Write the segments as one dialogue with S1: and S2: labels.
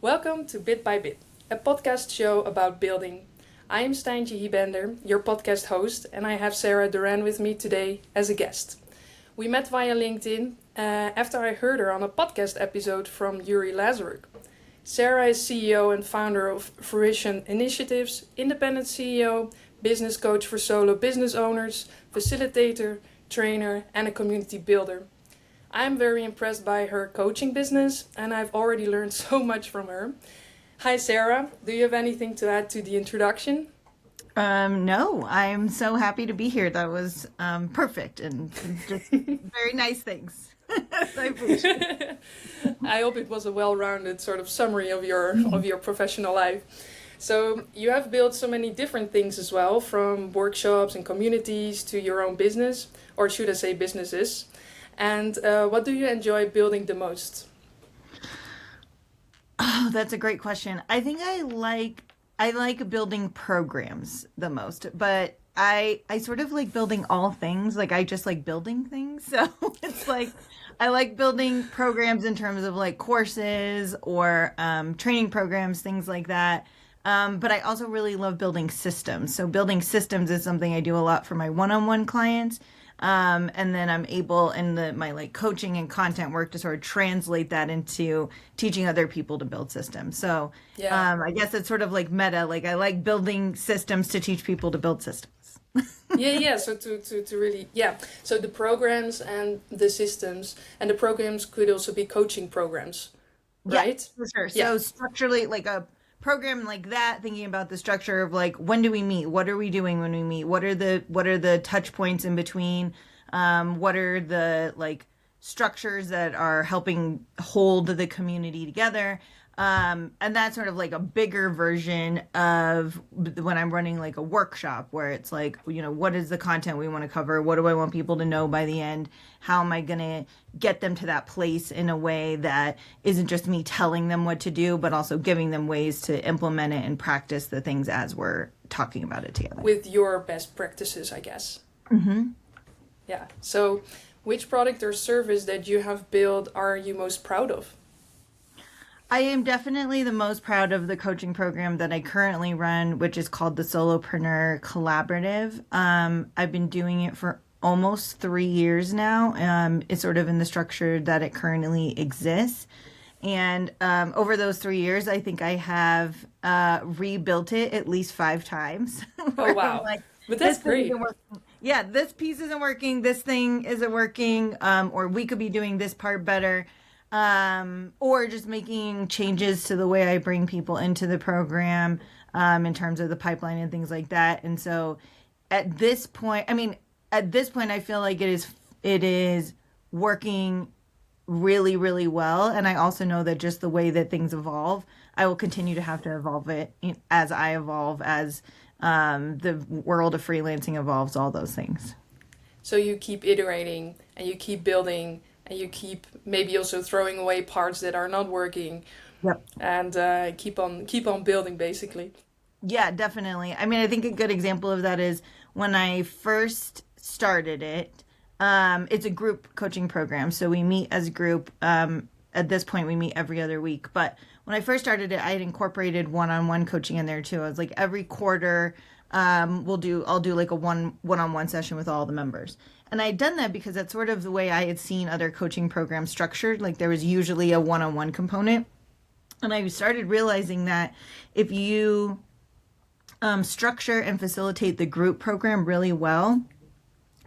S1: Welcome to Bit by Bit, a podcast show about building. I am Stijntje Hibender, your podcast host, and I have Sarah Duran with me today as a guest. We met via LinkedIn after I heard her on a podcast episode from Yuri Lazaruk. Sarah is CEO and founder of Fruition Initiatives, independent CEO, business coach for solo business owners, facilitator, trainer, and a community builder. I'm very impressed by her coaching business, and I've already learned so much from her. Hi, Sarah. Do you have anything to add to the introduction?
S2: No, I'm so happy to be here. That was perfect and just very nice things. I appreciate it.
S1: I hope it was a well-rounded sort of summary of your professional life. So you have built so many different things as well, from workshops and communities to your own business, or should I say businesses. And what do you enjoy building the most?
S2: Oh, that's a great question. I think I like building programs the most, but I sort of like building all things. Like I just like building things. So it's like I like building programs in terms of like courses or training programs, things like that. But I also really love building systems. So building systems is something I do a lot for my one-on-one clients. And then I'm able in my like coaching and content work to sort of translate that into teaching other people to build systems. So
S1: Yeah.
S2: I guess it's sort of like meta. Like I like building systems to teach people to build systems.
S1: Yeah. So to really, yeah. So the programs and the systems and the programs could also be coaching programs,
S2: Yeah,
S1: right?
S2: for sure.
S1: Yeah.
S2: So structurally, like a program like that, thinking about the structure of like when do we meet? What are we doing when we meet? What are the touch points in between? What are the like structures that are helping hold the community together? And that's sort of like a bigger version of when I'm running like a workshop where it's like, what is the content we want to cover? What do I want people to know by the end? How am I going to get them to that place in a way that isn't just me telling them what to do, but also giving them ways to implement it and practice the things as we're talking about it together?
S1: With your best practices, I guess.
S2: Mm-hmm.
S1: Yeah. So which product or service that you have built are you most proud of?
S2: I am definitely the most proud of the coaching program that I currently run, which is called the Solopreneur Collaborative. I've been doing it for almost 3 years now. It's sort of in the structure that it currently exists. And over those 3 years, I think I have rebuilt it at least 5 times.
S1: Oh,
S2: Where I'm
S1: wow.
S2: like,
S1: But that's
S2: this thing
S1: great.
S2: isn't working. Yeah, this piece isn't working. This thing isn't working. Or we could be doing this part better, or just making changes to the way I bring people into the program, in terms of the pipeline and things like that. And so at this point, I feel like it is working really, really well. And I also know that just the way that things evolve, I will continue to have to evolve it as I evolve, as the world of freelancing evolves, all those things.
S1: So you keep iterating and you keep building and you keep maybe also throwing away parts that are not working
S2: Yep.
S1: and keep on building basically.
S2: Yeah, definitely. I mean, I think a good example of that is when I first started it. It's a group coaching program, so we meet as a group. At this point, we meet every other week. But when I first started it, I had incorporated one-on-one coaching in there too. I was like, every quarter, I'll do like a one-on-one session with all the members. And I had done that because that's sort of the way I had seen other coaching programs structured. Like there was usually a one-on-one component. And I started realizing that if you structure and facilitate the group program really well,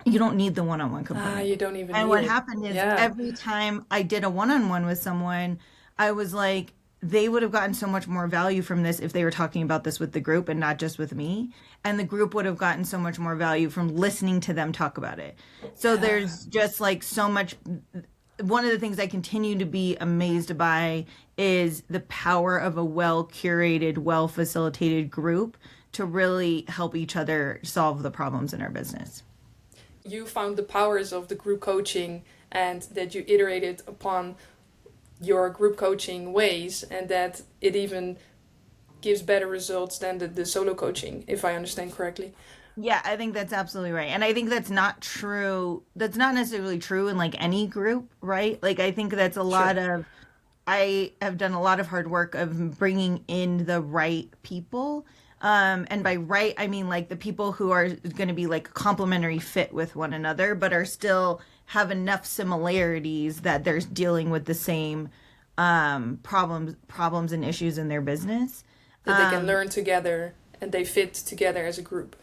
S2: you don't need the one-on-one
S1: Ah,
S2: component.
S1: you don't even
S2: And
S1: need
S2: what
S1: it.
S2: happened is
S1: Yeah.
S2: every time I did a one-on-one with someone, I was like, they would have gotten so much more value from this if they were talking about this with the group and not just with me. And the group would have gotten so much more value from listening to them talk about it. So
S1: Yeah.
S2: there's just like so much. One of the things I continue to be amazed by is the power of a well curated, well facilitated group to really help each other solve the problems in our business.
S1: You found the powers of the group coaching and that you iterated upon your group coaching ways and that it even gives better results than the solo coaching, if I understand correctly.
S2: Yeah, I think that's absolutely right. And I think that's not true. That's not necessarily true in like any group, right? Like I think that's a lot
S1: Sure.
S2: of I have done a lot of hard work of bringing in the right people. And by right, I mean like the people who are going to be like complementary fit with one another, but are still have enough similarities that they're dealing with the same problems and issues in their business.
S1: That they can learn together and they fit together as a group.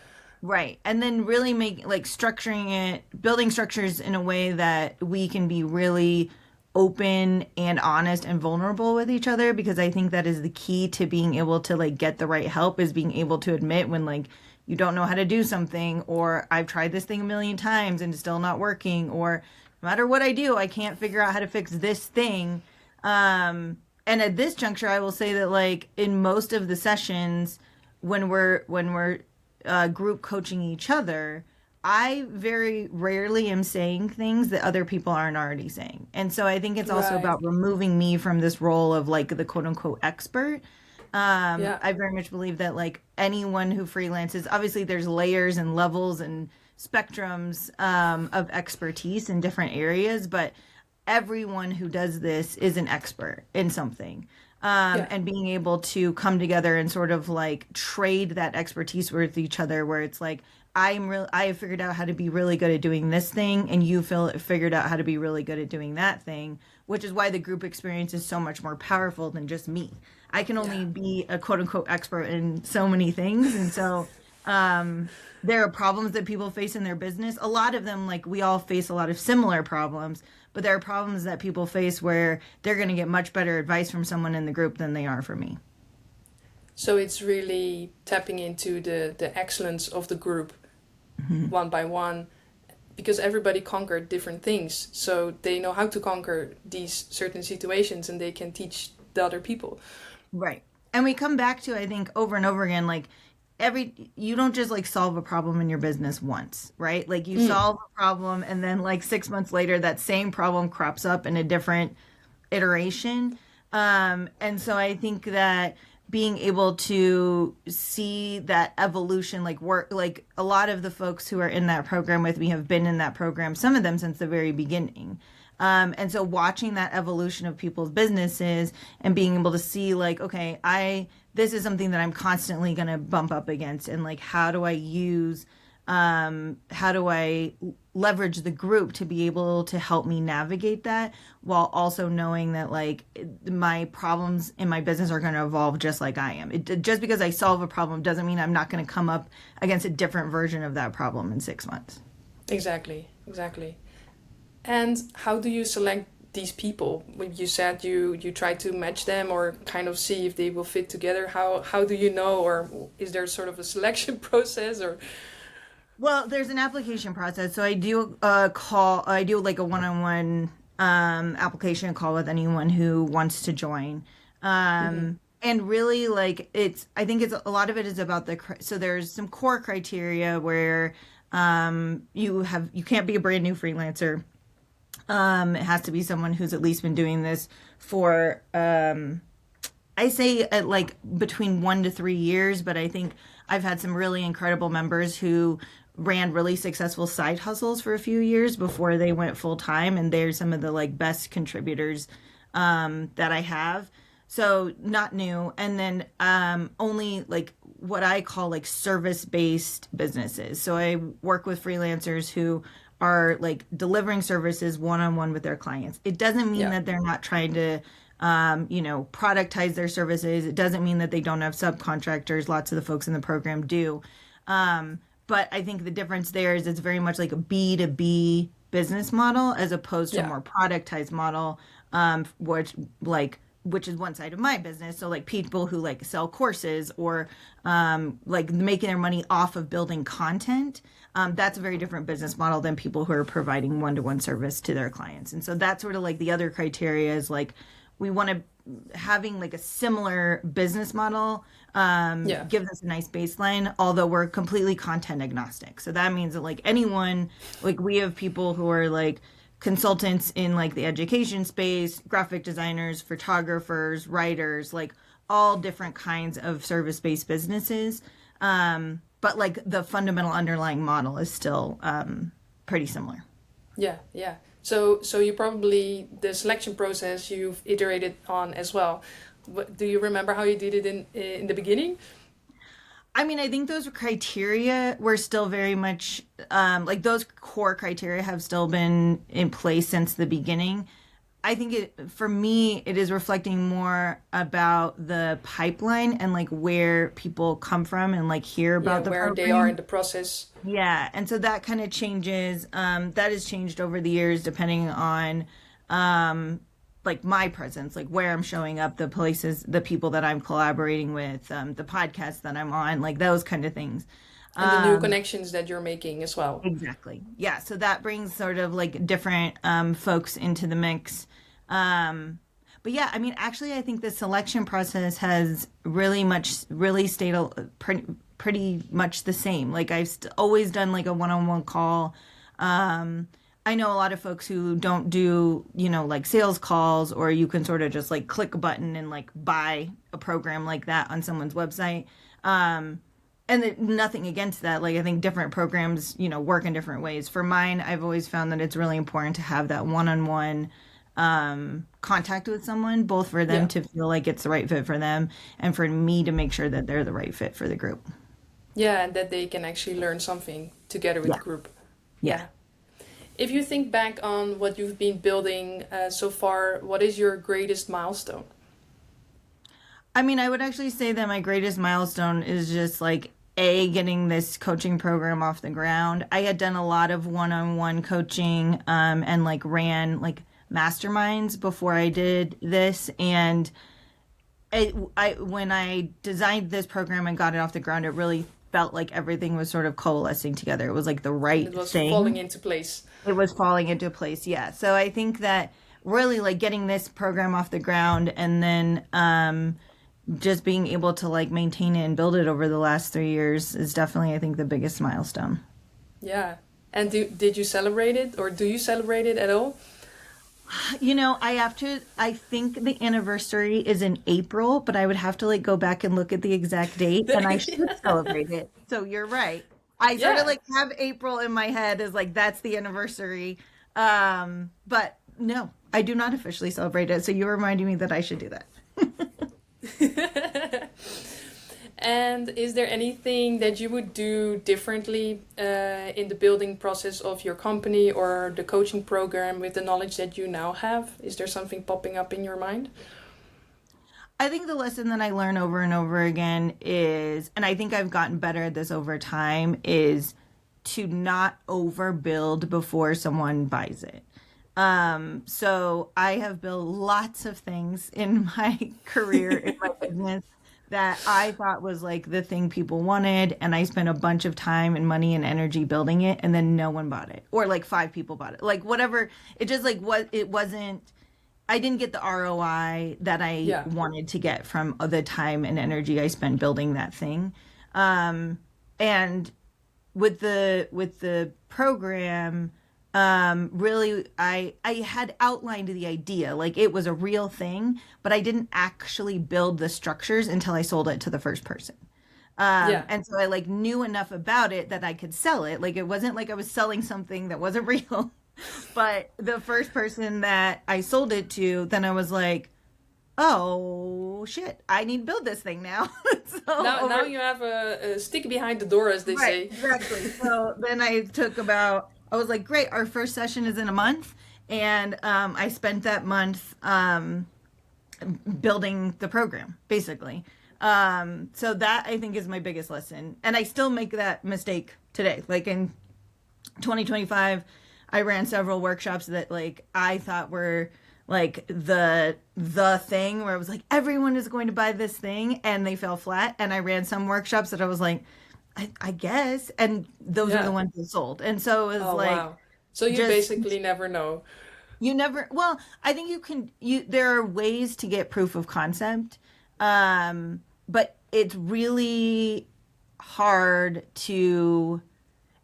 S2: Right. And then really make like structuring it, building structures in a way that we can be really open and honest and vulnerable with each other, because I think that is the key to being able to like get the right help, is being able to admit when like you don't know how to do something, or I've tried this thing a million times and it's still not working, or no matter what I do, I can't figure out how to fix this thing. And at this juncture, I will say that like in most of the sessions when we're group coaching each other, I very rarely am saying things that other people aren't already saying. And so I think it's also
S1: Right.
S2: about removing me from this role of like the quote unquote expert.
S1: Yeah.
S2: I very much believe that like anyone who freelances, obviously there's layers and levels and spectrums of expertise in different areas, but everyone who does this is an expert in something.
S1: Yeah.
S2: And being able to come together and sort of like trade that expertise with each other, where it's like I have figured out how to be really good at doing this thing, and you figured out how to be really good at doing that thing, which is why the group experience is so much more powerful than just me. I can only
S1: Yeah.
S2: be a quote unquote expert in so many things, and so there are problems that people face in their business. A lot of them, like we all face a lot of similar problems, but there are problems that people face where they're going to get much better advice from someone in the group than they are from me.
S1: So it's really tapping into the excellence of the group one by one, because everybody conquered different things. So they know how to conquer these certain situations and they can teach the other people.
S2: Right. And we come back to, I think, over and over again, like you don't just like solve a problem in your business once, right? Like you solve a problem and then like 6 months later, that same problem crops up in a different iteration. And so I think that being able to see that evolution, like work, like a lot of the folks who are in that program with me have been in that program, some of them since the very beginning. And so watching that evolution of people's businesses and being able to see like, okay, this is something that I'm constantly going to bump up against. And like, how do I leverage the group to be able to help me navigate that, while also knowing that like my problems in my business are going to evolve just like I am. Just because I solve a problem doesn't mean I'm not going to come up against a different version of that problem in 6 months.
S1: Exactly. Exactly. And how do you select these people? When you said you try to match them or kind of see if they will fit together, how do you know, or is there sort of a selection process or?
S2: Well, there's an application process. So I do I do like a one-on-one application call with anyone who wants to join. And really like I think it's a lot of it is about so there's some core criteria where you can't be a brand new freelancer. It has to be someone who's at least been doing this for I say at like between 1 to 3 years, but I think I've had some really incredible members who ran really successful side hustles for a few years before they went full time, and they're some of the like best contributors that I have. So not new, and then only like what I call like service based businesses. So I work with freelancers who are like delivering services one on one with their clients. It doesn't mean
S1: Yeah.
S2: that they're not trying to productize their services. It doesn't mean that they don't have subcontractors. Lots of the folks in the program do. But I think the difference there is it's very much like a B2B business model as opposed to a
S1: Yeah.
S2: more productized model, which is one side of my business. So like people who like sell courses or like making their money off of building content. That's a very different business model than people who are providing one-to-one service to their clients. And so that's sort of like the other criteria is like we want to having like a similar business model
S1: Yeah.
S2: gives us a nice baseline, although we're completely content agnostic. So that means that like anyone, like we have people who are like consultants in like the education space, graphic designers, photographers, writers, like all different kinds of service-based businesses. But like the fundamental underlying model is still pretty similar.
S1: Yeah. Yeah. So you probably, the selection process you've iterated on as well. Do you remember how you did it in the beginning?
S2: I mean, I think those criteria were still very much like those core criteria have still been in place since the beginning. I think for me, it is reflecting more about the pipeline and like where people come from and like hear
S1: Yeah,
S2: about the
S1: where they are in
S2: program.
S1: the process.
S2: Yeah. And so that kind of changes. That has changed over the years depending on um, like my presence, like where I'm showing up, the places, the people that I'm collaborating with, the podcasts that I'm on, like those kind of things.
S1: And the new
S2: Um,
S1: connections that you're making as well.
S2: exactly. Yeah. So that brings sort of like different folks into the mix. Um, but yeah, I mean, actually, I think the selection process has really stayed pretty much the same. Like always done like a one-on-one call. Um, I know a lot of folks who don't do, like sales calls, or you can sort of just like click a button and like buy a program like that on someone's website. And nothing against that. Like I think different programs, work in different ways. For mine, I've always found that it's really important to have that one-on-one contact with someone, both for them
S1: Yeah.
S2: to feel like it's the right fit for them and for me to make sure that they're the right fit for the group.
S1: Yeah, and that they can actually learn something together with
S2: Yeah.
S1: the group.
S2: Yeah.
S1: Yeah. If you think back on what you've been building so far, what is your greatest milestone?
S2: I mean, I would actually say that my greatest milestone is just like getting this coaching program off the ground. I had done a lot of one-on-one coaching and like ran like masterminds before I did this. And when I designed this program and got it off the ground, it really felt like everything was sort of coalescing together. It was like the
S1: And it
S2: right
S1: was falling
S2: thing.
S1: into place.
S2: It was falling into place. Yeah. So I think that really like getting this program off the ground and then just being able to like maintain it and build it over the last 3 years is definitely, I think, the biggest milestone.
S1: Yeah. And did you celebrate it, or do you celebrate it at all?
S2: I think the anniversary is in April, but I would have to like go back and look at the exact date and I should celebrate it. So you're right. I sort of
S1: Yeah.
S2: like have April in my head as like that's the anniversary. But no, I do not officially celebrate it. So you're reminding me that I should do that.
S1: And is there anything that you would do differently in the building process of your company or the coaching program with the knowledge that you now have? Is there something popping up in your mind?
S2: I think the lesson that I learn over and over again is, and I think I've gotten better at this over time, is to not overbuild before someone buys it. So I have built lots of things in my career, in my business, that I thought was like the thing people wanted. And I spent a bunch of time and money and energy building it, and then no one bought it. Or like 5 people bought it. Like whatever. It just like what it wasn't. I didn't get the ROI that I
S1: Yeah.
S2: wanted to get from the time and energy I spent building that thing. And with the program, really I had outlined the idea, like it was a real thing, but I didn't actually build the structures until I sold it to the first person.
S1: Yeah.
S2: And so I like knew enough about it that I could sell it. Like it wasn't like I was selling something that wasn't real. But the first person that I sold it to, then I was like, oh shit, I need to build this thing now. So
S1: Now you have a stick behind the door, as they
S2: right,
S1: say.
S2: exactly. So then I was like, great, our first session is in a month. And I spent that month building the program, basically. So that I think is my biggest lesson. And I still make that mistake today. Like in 2025, I ran several workshops that like I thought were like the thing where I was like everyone is going to buy this thing, and they fell flat. And I ran some workshops that I was like I guess, and those are the
S1: Yeah.
S2: ones that sold. And so it was
S1: Oh,
S2: like
S1: wow. So you
S2: just
S1: basically never know.
S2: you never, well, I think there are ways to get proof of concept. But hard to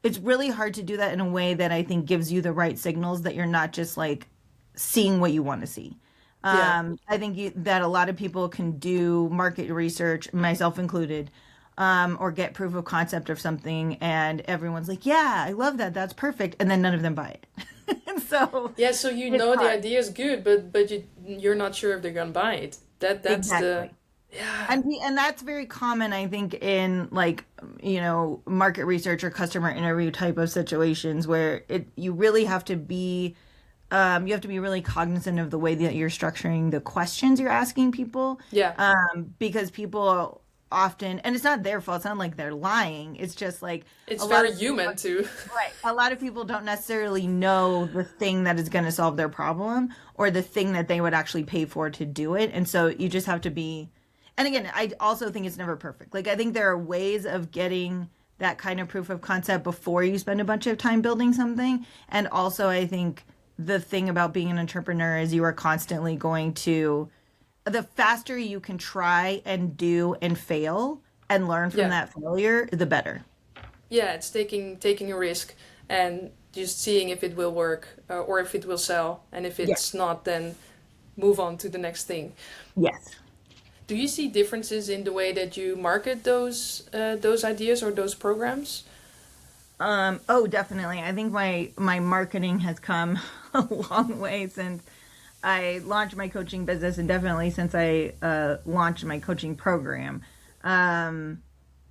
S2: it's really hard to do that in a way that I think gives you the right signals, that you're not just like seeing what you want to see.
S1: Yeah.
S2: I think that a lot of people can do market research, myself included, or get proof of concept of something, and everyone's like, "Yeah, I love that. That's perfect," and then none of them buy it. So
S1: Yeah, so you
S2: it's
S1: know the
S2: hard.
S1: idea is good, but you're not sure if they're gonna buy it. That's the
S2: Exactly.
S1: yeah.
S2: And that's very common, I think, in like, market research or customer interview type of situations where you really have to be you have to be really cognizant of the way that you're structuring the questions you're asking people,
S1: Yeah.
S2: because people often, and it's not their fault, it's not like they're lying. It's just like
S1: It's
S2: a lot
S1: very
S2: of people,
S1: human too.
S2: right? A lot of people don't necessarily know the thing that is going to solve their problem or the thing that they would actually pay for to do it. And so you just have to be, and again, I also think it's never perfect. Like, I think there are ways of getting that kind of proof of concept before you spend a bunch of time building something. And also, I think the thing about being an entrepreneur is you are constantly going to, the faster you can try and do and fail and learn from
S1: Yeah.
S2: that failure, the better.
S1: Yeah, it's taking a risk and just seeing if it will work, or if it will sell, and if
S2: Yeah.
S1: it's not, then move on to the next thing.
S2: Yes.
S1: Do you see differences in the way that you market those ideas or those programs?
S2: Oh, definitely. I think my marketing has come a long way since I launched my coaching business, and definitely since I launched my coaching program. Um,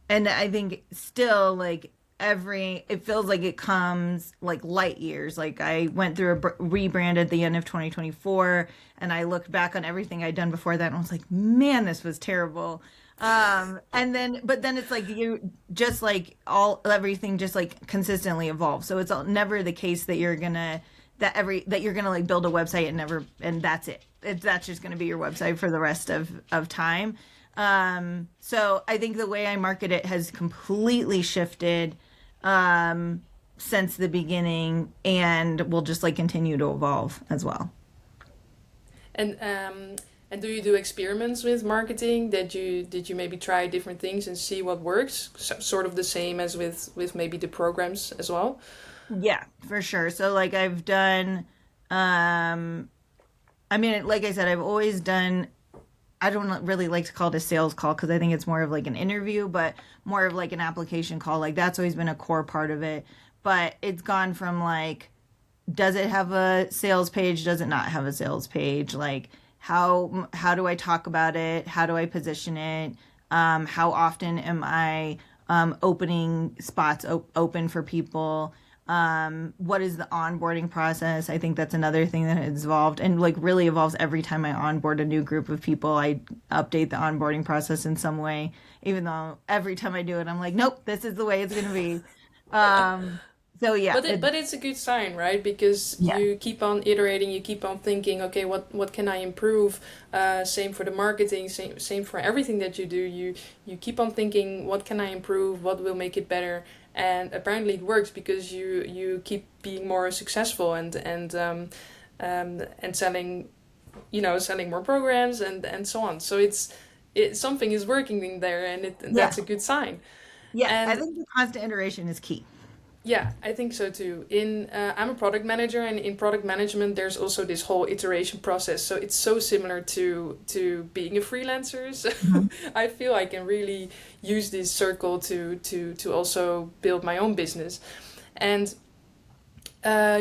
S2: and I think still, like, it feels like it comes like light years. Like, I went through a rebrand at the end of 2024, and I looked back on everything I'd done before that and I was like, man, this was terrible. And then, but then it's like you just like everything just like consistently evolves. So it's never the case that you're gonna like build a website and never, and that's it. That's just gonna be your website for the rest of time. So I think the way I market it has completely shifted since the beginning, and will just like continue to evolve as well.
S1: And do you do experiments with marketing? Did you maybe try different things and see what works? Sort of the same as with maybe the programs as well.
S2: Yeah, for sure. So like I've done, um, I mean, like I said, I've always done, I don't really like to call it a sales call because I think it's more of like an interview, but more of like an application call. Like, that's always been a core part of it. But it's gone from like, does it have a sales page? Does it not have a sales page? Like, how do I talk about it? How do I position it? How often am I opening spots open for people? What is the onboarding process? I think that's another thing that has evolved and like really evolves every time I onboard a new group of people. I update the onboarding process in some way, even though every time I do it, I'm like, nope, this is the way it's going to be. Um, so yeah,
S1: But it's a good sign, right? Because
S2: yeah,
S1: you keep on iterating, you keep on thinking, okay, what can I improve? Same for the marketing, same for everything that you do. You keep on thinking, what can I improve? What will make it better? And apparently it works because you keep being more successful and selling, selling more programs and so on. So something is working in there, and
S2: yeah,
S1: that's a good sign.
S2: yeah. I
S1: And
S2: think the constant iteration is key.
S1: yeah, I think so too. I'm a product manager, and in product management, there's also this whole iteration process. So it's so similar to being a freelancer. So
S2: Mhm.
S1: I feel I can really use this circle to also build my own business. And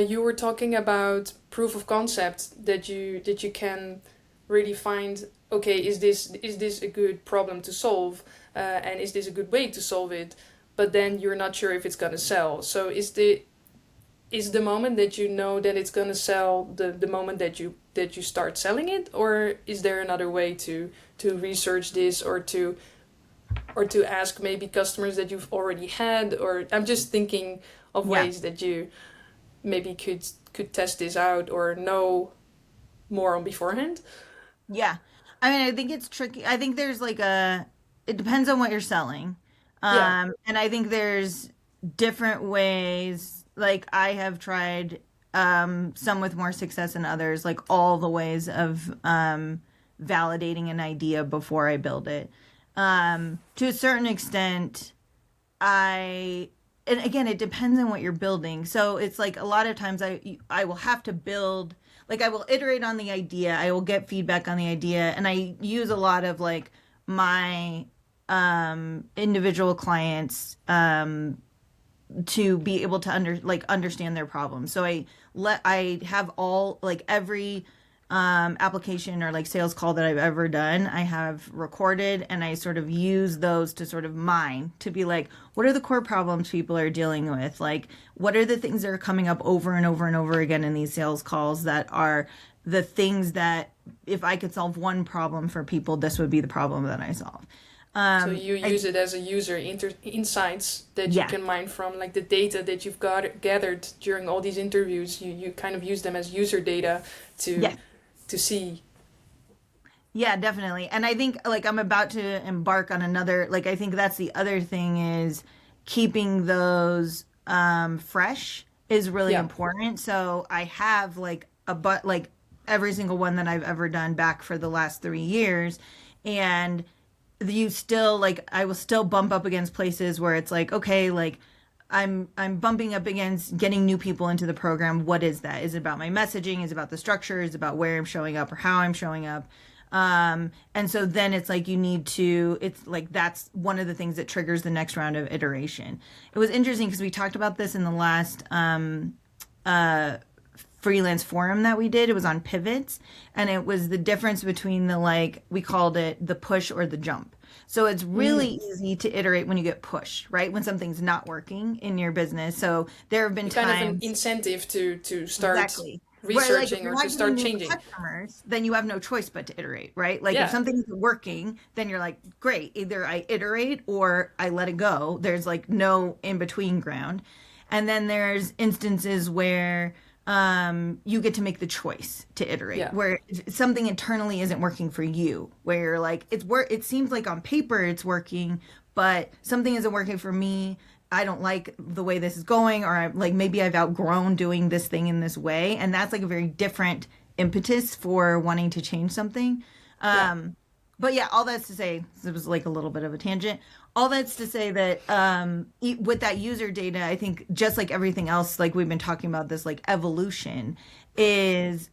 S1: you were talking about proof of concept that you can really find. Okay, is this a good problem to solve, and is this a good way to solve it? But then you're not sure if it's gonna sell. So is the moment that you know that it's gonna sell the moment that you start selling it, or is there another way to research this, or to ask maybe customers that you've already had? Or I'm just thinking of
S2: Yeah.
S1: ways that you maybe could test this out or know more on beforehand.
S2: Yeah. I mean, I think it's tricky. I think there's like it depends on what you're selling.
S1: Yeah.
S2: And I think there's different ways. Like, I have tried some with more success than others, like all the ways of validating an idea before I build it. To a certain extent, I and again, it depends on what you're building. So it's like a lot of times I will have to build, like, I will iterate on the idea, I will get feedback on the idea, and I use a lot of like my individual clients to be able to understand their problems. So I have all like every application or like sales call that I've ever done, I have recorded, and I sort of use those to sort of mine to be like, what are the core problems people are dealing with? Like, what are the things that are coming up over and over and over again in these sales calls that are the things that if I could solve one problem for people, this would be the problem that I solve.
S1: So you use it as a user insights that you
S2: Yeah,
S1: can mine from, like the data that you've gathered during all these interviews. You kind of use them as user data to
S2: yeah,
S1: to see.
S2: yeah, definitely. And I think like I'm about to embark on another, like I think that's the other thing is keeping those fresh is really
S1: Yeah,
S2: important. So I have like like every single one that I've ever done back for the last 3 years. And you still like I will still bump up against places where it's like, okay, like I'm bumping up against getting new people into the program. What is that? Is it about my messaging? Is it about the structure? Is it about where I'm showing up or how I'm showing up? And so then it's like you need to, it's like that's one of the things that triggers the next round of iteration. It was interesting because we talked about this in the last uh, freelance forum that we did. It was on pivots, and it was the difference between the like we called it the push or the jump. So it's really easy to iterate when you get pushed, right? When something's not working in your business. So there have been
S1: kind of an
S2: times.
S1: incentive to start
S2: Exactly. Where like if
S1: researching
S2: you're
S1: or to
S2: not getting
S1: start
S2: new
S1: changing.
S2: customers, then you have no choice but to iterate, right? Like if
S1: Yeah,
S2: something isn't working, then you're like, great, either I iterate or I let it go. There's like no in between ground. And then there's instances where you get to make the choice to iterate,
S1: yeah,
S2: where something internally isn't working for you, where you're like, it seems like on paper it's working, but something isn't working for me. I don't like the way this is going, or like maybe I've outgrown doing this thing in this way. And that's like a very different impetus for wanting to change something.
S1: yeah.
S2: But yeah, all that's to say, it was like a little bit of a tangent. All that's to say that with that user data, I think just like everything else, like we've been talking about this like evolution is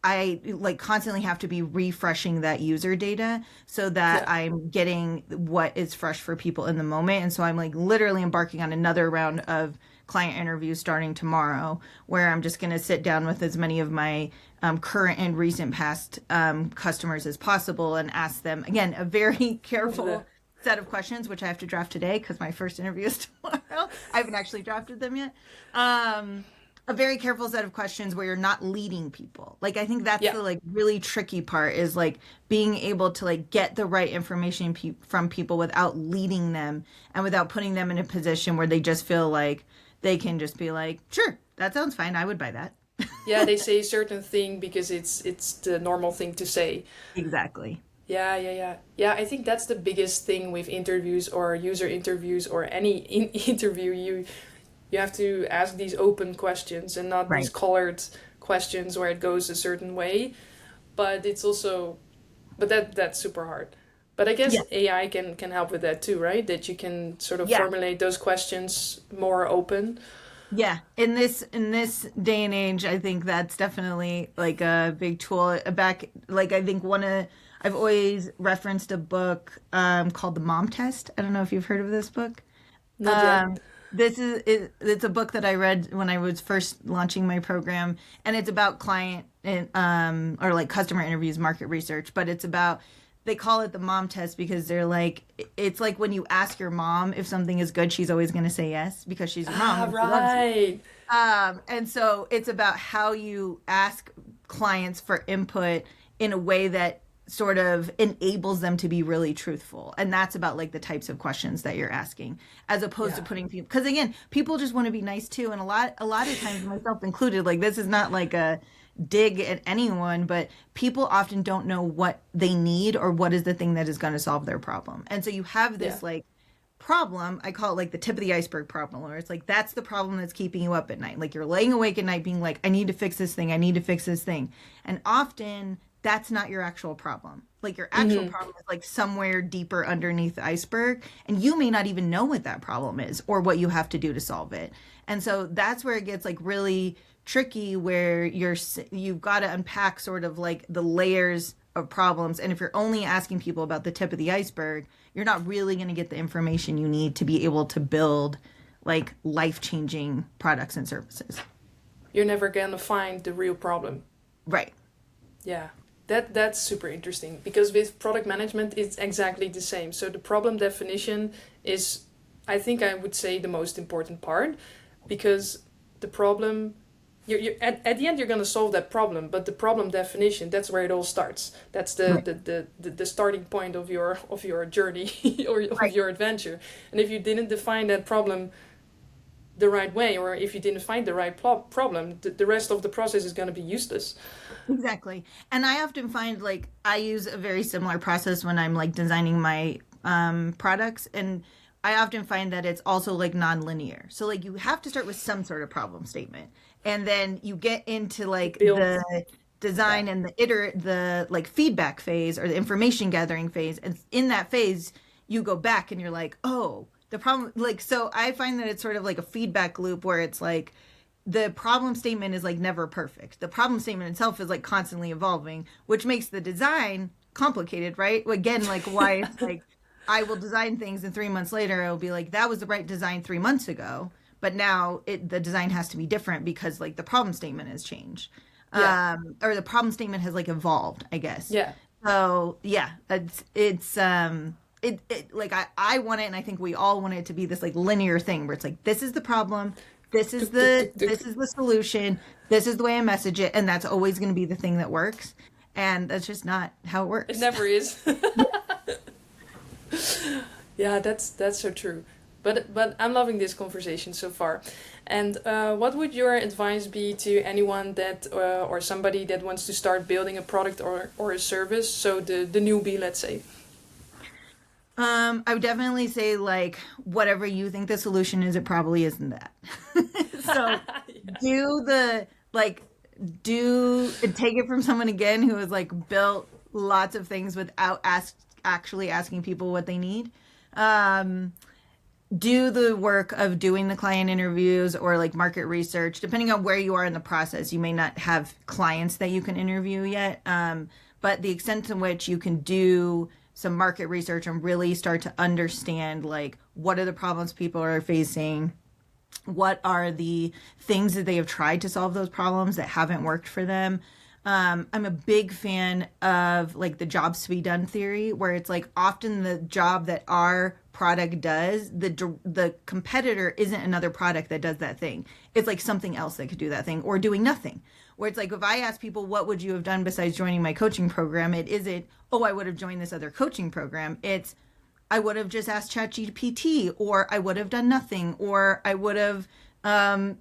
S2: I like constantly have to be refreshing that user data so that
S1: Yeah.
S2: I'm getting what is fresh for people in the moment. And so I'm like literally embarking on another round of client interviews starting tomorrow, where I'm just going to sit down with as many of my current and recent past customers as possible and ask them, again, a very
S1: The-
S2: careful set of questions, which I have to draft today because my first interview is tomorrow. I haven't actually drafted them yet. A very careful set of questions where you're not leading people. Like I think that's
S1: Yeah.
S2: the like really tricky part is like being able to like get the right information from people without leading them and without putting them in a position where they just feel like they can just be like, sure, that sounds fine. I would buy that.
S1: Yeah, they say a certain thing because it's the normal thing to say.
S2: Exactly.
S1: Yeah, yeah, yeah. Yeah, I think that's the biggest thing with interviews or user interviews or any interview. You have to ask these open questions and not these
S2: Right.
S1: colored questions where it goes a certain way. But it's also, but that's super hard. But I guess
S2: Yeah.
S1: AI can help with that too, right? That you can sort of
S2: Yeah.
S1: formulate those questions more open.
S2: Yeah, in this day and age, I think that's definitely like a big tool. Back, like I think I've always referenced a book called The Mom Test. I don't know if you've heard of this book.
S1: Not yet.
S2: Um, it's a book that I read when I was first launching my program, and it's about client and or like customer interviews, market research, but it's about they call it the mom test because they're like it's like when you ask your mom if something is good, she's always going to say yes because she's your mom
S1: Ah,
S2: and she loves you.
S1: right.
S2: And so it's about how you ask clients for input in a way that sort of enables them to be really truthful. And that's about like the types of questions that you're asking, as opposed to
S1: Yeah.
S2: putting people, because again, people just want to be nice too. And a lot of times, myself included, like this is not like a dig at anyone, but people often don't know what they need or what is the thing that is going to solve their problem. And so you have
S1: Yeah.
S2: this like problem, I call it like the tip of the iceberg problem, where it's like that's the problem that's keeping you up at night. Like you're laying awake at night being like, I need to fix this thing, I need to fix this thing. And often that's not your actual problem. Like your actual
S1: Hmm.
S2: problem is like somewhere deeper underneath the iceberg, and you may not even know what that problem is or what you have to do to solve it. And so that's where it gets like really tricky, where you've got to unpack sort of like the layers of problems. And if you're only asking people about the tip of the iceberg, you're not really going to get the information you need to be able to build like life-changing products and services.
S1: You're never gonna find the real problem.
S2: Right.
S1: Yeah, that's super interesting because with product management, it's exactly the same. So the problem definition is, I think I would say, the most important part, because the problem, you're at the end you're gonna solve that problem, but the problem definition, that's where it all starts. That's
S2: Right.
S1: the starting point of your journey or of
S2: Right.
S1: your adventure. And if you didn't define that problem the right way, or if you didn't find the right problem, the rest of the process is gonna be useless.
S2: Exactly. And I often find like I use a very similar process when I'm like designing my products, and I often find that it's also like non-linear. So like you have to start with some sort of problem statement, and then you get into like
S1: Build.
S2: the design and the like feedback phase or the information gathering phase. And in that phase, you go back and you're like, "Oh, the problem," like, so I find that it's sort of like a feedback loop where it's like the problem statement is like never perfect. The problem statement itself is like constantly evolving, which makes the design complicated, right? Again, like why it's like I will design things and 3 months later it'll be like that was the right design 3 months ago, but now the design has to be different because like the problem statement has changed.
S1: Yeah.
S2: Or the problem statement has like evolved, I guess.
S1: Yeah.
S2: So yeah, it like I want it, and I think we all want it to be this like linear thing where it's like this is the problem, this is
S1: Tuk, tuk, tuk,
S2: this
S1: tuk.
S2: is the solution, this is the way I message it, and that's always going to be the thing that works, and that's just not how it
S1: It
S2: works.
S1: never is. Yeah, that's so true. But I'm loving this conversation so far. And what would your advice be to anyone that or somebody that wants to start building a product or a service? So the newbie, let's say.
S2: I would definitely say like whatever you think the solution is, it probably isn't that. So do the like do take it from someone again who has like built lots of things without actually asking people what they need. Um, do the work of doing the client interviews or like market research. Depending on where you are in the process, you may not have clients that you can interview yet. But the extent to which you can do some market research and really start to understand like what are the problems people are facing, what are the things that they have tried to solve those problems that haven't worked for them. I'm a big fan of like the jobs to be done theory, where it's like often the job that our product does, the competitor isn't another product that does that thing. It's like something else that could do that thing or doing nothing. Where it's like if I ask people what would you have done besides joining my coaching program, it isn't, oh, I would have joined this other coaching program. It's I would have just asked ChatGPT, or I would have done nothing, or I would have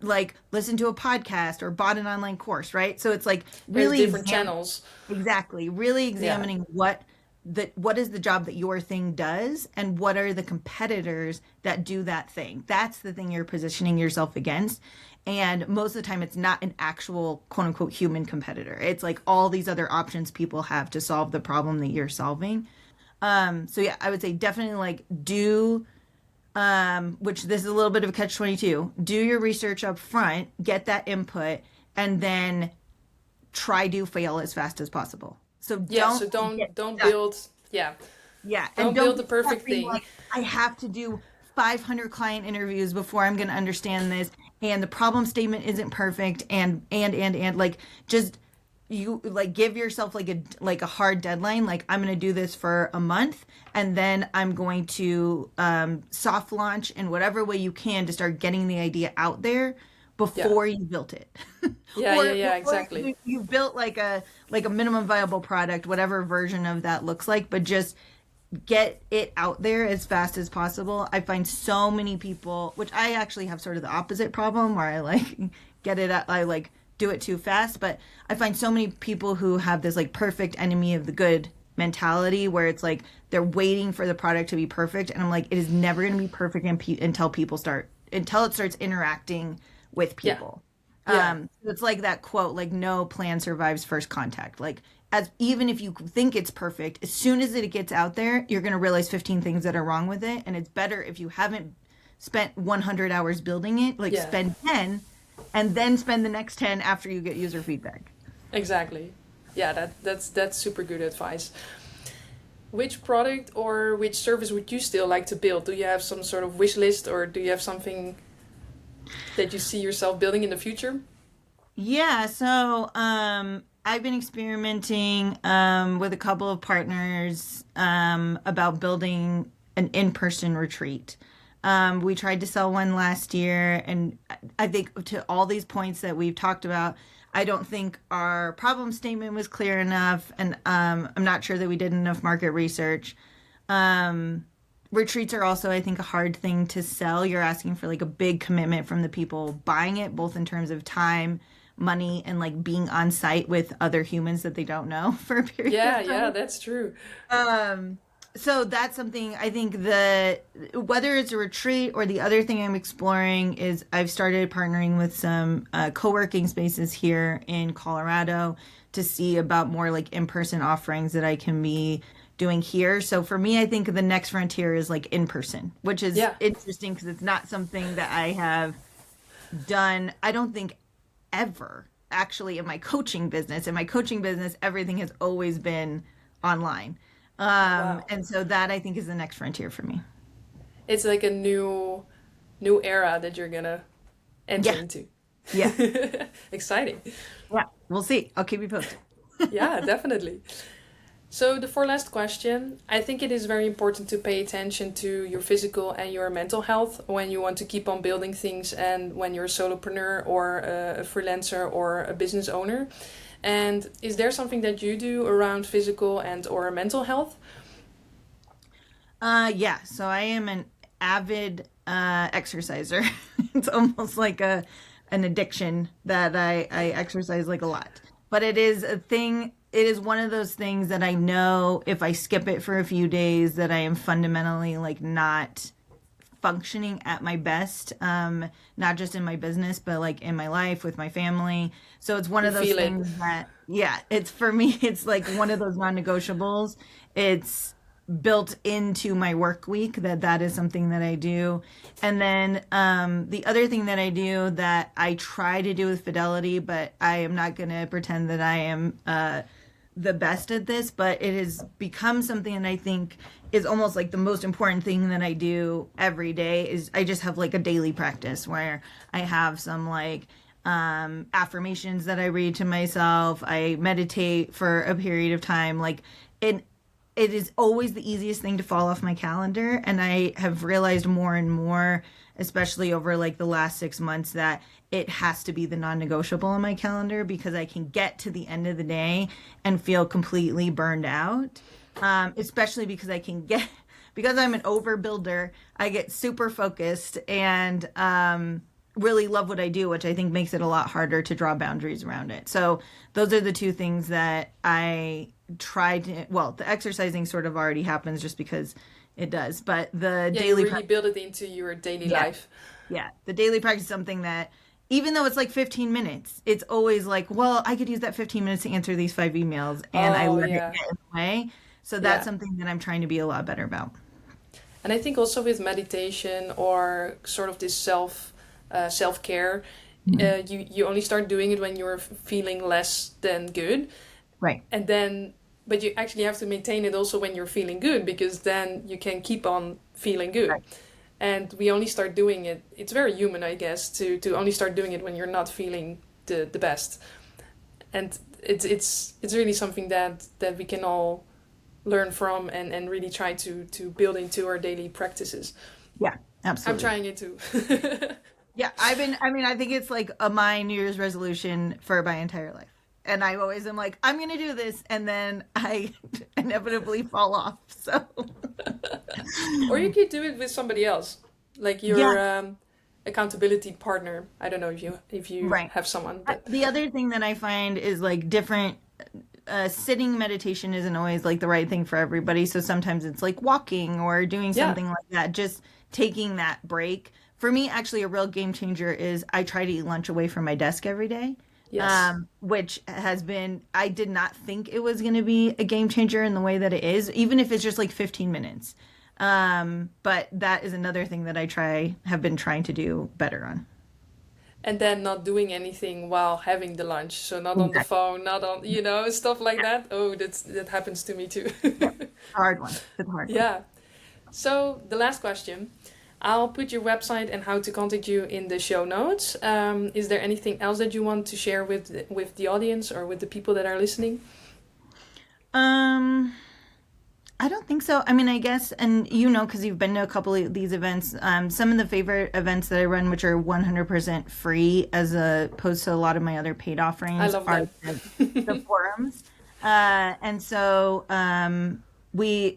S2: like listened to a podcast or bought an online course, right? So it's like
S1: There's
S2: really
S1: different channels.
S2: exactly, really
S1: Yeah.
S2: examining what is the job that your thing does and what are the competitors that do that thing. That's the thing you're positioning yourself against. And most of the time it's not an actual quote unquote human competitor. It's like all these other options people have to solve the problem that you're solving. So yeah, I would say definitely like do which this is a little bit of a catch-22. Do your research up front, get that input, and then try do fail as fast as possible. So
S1: Yeah. So
S2: don't get
S1: don't
S2: stuck.
S1: build. Yeah.
S2: Yeah, and
S1: Don't
S2: don't
S1: build the
S2: get stuck
S1: perfect
S2: being
S1: thing.
S2: like, I have to do 500 client interviews before I'm going to understand this, and the problem statement isn't perfect, and like just you like give yourself like a hard deadline. Like I'm going to do this for a month, and then I'm going to soft launch in whatever way you can to start getting the idea out there
S1: Yeah.
S2: before you built it.
S1: Yeah.
S2: Or
S1: Yeah. Yeah.
S2: before
S1: Exactly.
S2: you built like a minimum viable product, whatever version of that looks like, but just get it out there as fast as possible. I find so many people, which I actually have sort of the opposite problem where I like get it I like do it too fast, but I find so many people who have this like perfect enemy of the good mentality where it's like they're waiting for the product to be perfect, and I'm like it is never going to be perfect until it starts interacting with
S1: Yeah.
S2: people.
S1: Yeah.
S2: It's like that quote, like no plan survives first contact. Like as even if you think it's perfect, as soon as it gets out there, you're going to realize 15 things that are wrong with it. And it's better if you haven't spent 100 hours building it, like
S1: Yeah.
S2: spend 10 and then spend the next 10 after you get user feedback.
S1: Exactly. Yeah. That's super good advice. Which product or which service would you still like to build? Do you have some sort of wish list, or do you have something that you see yourself building in the future?
S2: Yeah, so I've been experimenting with a couple of partners about building an in-person retreat. We tried to sell one last year, and I think to all these points that we've talked about, I don't think our problem statement was clear enough, and I'm not sure that we did enough market research. Um, Retreats are also, I think, a hard thing to sell. You're asking for like a big commitment from the people buying it, both in terms of time, money, and like being on site with other humans that they don't know for a period
S1: Yeah,
S2: of
S1: yeah,
S2: time.
S1: that's true.
S2: Um, so that's something I think that whether it's a retreat or the other thing I'm exploring is I've started partnering with some co-working spaces here in Colorado to see about more like in-person offerings that I can be doing here. So for me, I think the next frontier is like in person, which is
S1: Yeah.
S2: interesting because it's not something that I have done, I don't think ever actually in my coaching business. In my coaching business, everything has always been online.
S1: Oh, wow.
S2: And so that I think is the next frontier for me.
S1: It's like a new era that you're gonna enter
S2: Yeah.
S1: into.
S2: Yeah.
S1: Exciting.
S2: Yeah. We'll see. I'll keep you posted.
S1: Yeah, definitely. So the four last question, I think it is very important to pay attention to your physical and your mental health when you want to keep on building things and when you're a solopreneur or a freelancer or a business owner. And is there something that you do around physical and or mental health?
S2: Yeah. So I am an avid exerciser. It's almost like a an addiction that I exercise like a lot. But it is a thing, it is one of those things that I know if I skip it for a few days that I am fundamentally like not functioning at my best, not just in my business, but like in my life with my family. So it's one
S1: You
S2: of those
S1: feel it.
S2: things that, yeah, it's for me, it's like one of those non-negotiables. It's built into my work week that that is something that I do. And then the other thing that I do that I try to do with fidelity, but I am not going to pretend that I am the best at this, but it has become something that I think is almost like the most important thing that I do every day is I just have like a daily practice where I have some like affirmations that I read to myself. I meditate for a period of time. Like it is always the easiest thing to fall off my calendar. And I have realized more and more, especially over like the last 6 months, that it has to be the non-negotiable on my calendar because I can get to the end of the day and feel completely burned out. Especially because I can get, because I'm an overbuilder, I get super focused and really love what I do, which I think makes it a lot harder to draw boundaries around it. So those are the two things that I try to, well, the exercising sort of already happens just because it does, but the
S1: Yeah, you
S2: daily
S1: really
S2: practice,
S1: build it into your daily
S2: yeah,
S1: life.
S2: yeah, the daily practice is something that even though it's like 15 minutes, it's always like, well, I could use that 15 minutes to answer these 5 emails and I
S1: Oh,
S2: let it
S1: yeah.
S2: get in the way. So that's
S1: Yeah.
S2: something that I'm trying to be a lot better about.
S1: And I think also with meditation or sort of this self care,
S2: Mhm.
S1: you only start doing it when you're feeling less than good,
S2: Right.
S1: and then but you actually have to maintain it also when you're feeling good because then you can keep on feeling good.
S2: Right.
S1: And we only start doing it. It's very human, I guess, to only start doing it when you're not feeling the best. And it's really something that we can all learn from and really try to build into our daily practices.
S2: Yeah,
S1: I'm
S2: absolutely.
S1: trying it too.
S2: Yeah, I mean, I think it's like my New Year's resolution for my entire life. And I always am like, I'm going to do this. And then I inevitably fall off. So,
S1: Or you could do it with somebody else, like
S2: yeah,
S1: your accountability partner. I don't know if you
S2: right.
S1: have someone, but
S2: The other thing that I find is like different sitting meditation isn't always like the right thing for everybody. So sometimes it's like walking or doing
S1: yeah,
S2: something like that, just taking that break. For me, actually, a real game changer is I try to eat lunch away from my desk every day,
S1: yes.
S2: which has been, I did not think it was going to be a game changer in the way that it is, even if it's just like 15 minutes. But that is another thing that have been trying to do better on.
S1: And then not doing anything while having the lunch. So not on the
S2: Exactly.
S1: phone, not on, stuff like
S2: Yeah.
S1: that. Oh, that happens to me too.
S2: Yeah. Hard one. It's a hard one.
S1: Yeah. So the last question. I'll put your website and how to contact you in the show notes. Is there anything else that you want to share with the audience or with the people that are listening?
S2: I don't think so. I mean, I guess, and you know, because you've been to a couple of these events, some of the favorite events that I run, which are 100% free, as opposed to a lot of my other paid
S1: I
S2: offerings,
S1: love
S2: are
S1: that.
S2: the forums. And so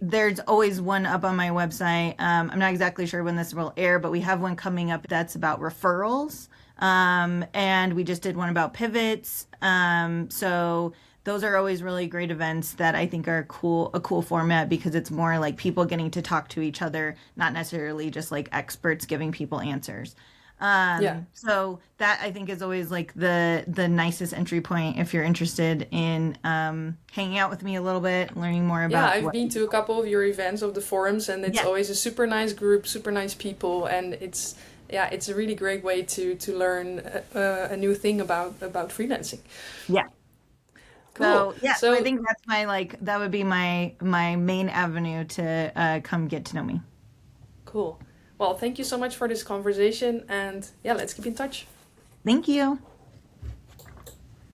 S2: there's always one up on my website. I'm not exactly sure when this will air, but we have one coming up that's about referrals. And we just did one about pivots. So those are always really great events that I think are a cool format because it's more like people getting to talk to each other, not necessarily just like experts giving people answers.
S1: Yeah.
S2: So that I think is always like the nicest entry point if you're interested in hanging out with me a little bit, learning more
S1: Yeah,
S2: about
S1: I've
S2: what.
S1: been to a couple of your events of the forums, and it's
S2: Yeah,
S1: always a super nice group, super nice people, and it's a really great way to learn a new thing about freelancing.
S2: yeah.
S1: Cool.
S2: So yeah, so I
S1: So
S2: think that's my like that would be my main avenue to come get to know me.
S1: cool. Well, thank you so much for this conversation, and yeah, let's keep in touch.
S2: Thank you.